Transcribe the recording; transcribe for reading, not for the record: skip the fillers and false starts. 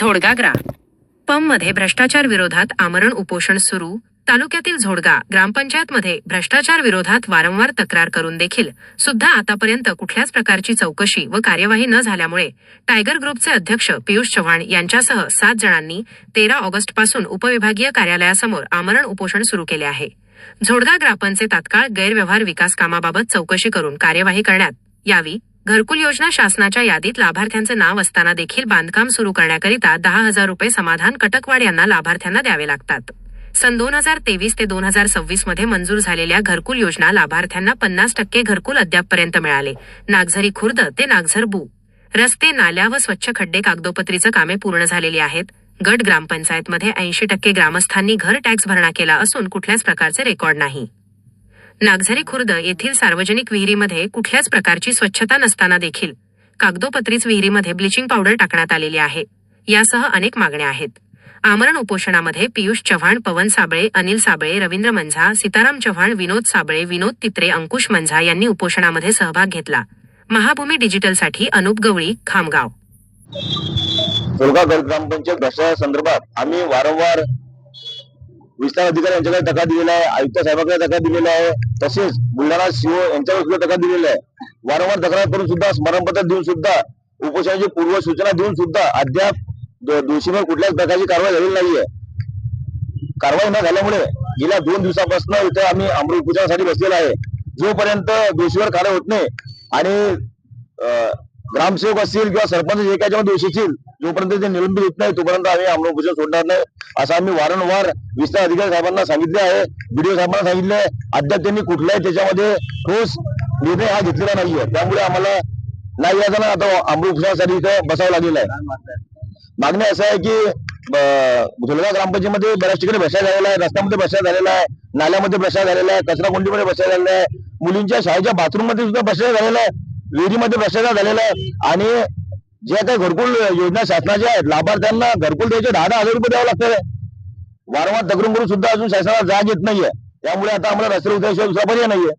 झोडगा ग्राम मध्ये भ्रष्टाचार विरोधात आमरण उपोषण सुरू. तालुक्यातील झोडगा ग्रामपंचायतमध्ये भ्रष्टाचार विरोधात वारंवार तक्रार करून देखील सुद्धा आतापर्यंत कुठल्याच प्रकारची चौकशी व कार्यवाही न झाल्यामुळे टायगर ग्रुपचे अध्यक्ष पियुष चव्हाण यांच्यासह 7 जणांनी 13 ऑगस्ट पासून उपविभागीय कार्यालयासमोर आमरण उपोषण सुरू केले आहे. झोडगा ग्रामपंचायतचे तात्काळ गैरव्यवहार विकास कामाबाबत चौकशी करून कार्यवाही करण्यात यावी. घरकुल योजना शासनाच्या यादीत लाभार्थ्यांचे नाव असताना देखील बांधकाम सुरू करण्याकरिता 10,000 रुपये समाधान कटकवाड यांना लाभार्थ्यांना द्यावे लागतात. सन 2023 ते 2026 मध्ये मंजूर झालेल्या घरकुल योजना लाभार्थ्यांना 50% घरकुल अद्यापपर्यंत मिळाले. नागझरी खुर्द ते नागझर बू रस्ते, नाल्या व स्वच्छ खड्डे कागदोपत्रीचं कामे पूर्ण झालेली आहेत. गट ग्रामपंचायतमध्ये 80% ग्रामस्थांनी घर टॅक्स भरणा केला असून कुठल्याच प्रकारचे रेकॉर्ड नाही. नागझरी खुर्द येथील सार्वजनिक विहिरीमध्ये कुठल्याच प्रकारची स्वच्छता नसताना देखील कागदोपत्रीच विहिरीमध्ये ब्लिचिंग पावडर टाकण्यात आलेली आहे. यासह अनेक मागण्या आहेत. आमरण उपोषणामध्ये पियुष चव्हाण, पवन साबळे, अनिल साबळे, रवींद्र मंझा, सीताराम चव्हाण, विनोद साबळे, विनोद तित्रे, अंकुश मंझा यांनी उपोषणामध्ये सहभाग घेतला. महाभूमी डिजिटलसाठी अनुप गवळी, खामगाव. झोडगा ग्रामपंचायत भ्रष्टाचार संदर्भात आम्ही वारंवार विस्तार अधिकारी यांच्याकडे तक्रार दिलेला आहे, आयुक्त साहेबांकडे तक्रार दिलेला आहे, तसेच बुलढाणा सीओ यांच्याकडे सुद्धा तक्रार दिलेला आहे. वारंवार तक्रार करून सुद्धा स्मरणपत्र देऊन सुद्धा उपोषणाची पूर्व सूचना देऊन सुद्धा अद्याप दोषीवर कुठल्याच प्रकारची कारवाई झालेली नाहीये. कारवाई न झाल्यामुळे गेल्या 2 दिवसापासून इथे आम्ही आमरण उपोषणासाठी बसलेला आहे. जोपर्यंत दोषीवर कारवाई होत नाही आणि ग्रामसेवक असतील किंवा सरपंच जे काही दोषी असतील जोपर्यंत ते निलंबित होत नाही तोपर्यंत आम्ही आमरण उपोषण सोडणार नाही, असं आम्ही वारंवार विस्तार अधिकारी साहेबांना सांगितले आहे, बीडीओ साहेबांना सांगितले. अद्याप त्यांनी कुठल्याही त्याच्यामध्ये ठोस निर्णय हा घेतलेला नाहीये. त्यामुळे आम्हाला नाही याचा आता आमरण उपोषणासाठी इथं बसावं लागलेलं आहे. मागणी असं आहे की झोडगा ग्रामपंचायतीमध्ये बऱ्याच ठिकाणी भ्रष्टाचार झालेला आहे, रस्त्यामध्ये भ्रष्टाचार झालेला आहे, नाल्यामध्ये भ्रष्टाचार झालेला आहे, कचरा कुंडीमध्ये भ्रष्टाचार झालेला आहे, मुलींच्या शाळेच्या बाथरूम मध्ये सुद्धा भ्रष्टाचार झालेला आहे, विहिरीमध्ये भ्रष्टाचार झालेला आहे. आणि जे काही घरकुल योजना शासनाच्या आहेत लाभार्थ्यांना घरकुल द्यायचे 10,000 रुपये द्यावं लागतं. वारंवार तक्रार करून सुद्धा अजून शासनाला जाग येत नाहीये. त्यामुळे आता आम्हाला रस्त्यावर उतरल्याशिवाय दुसरा पर्याय नाहीये.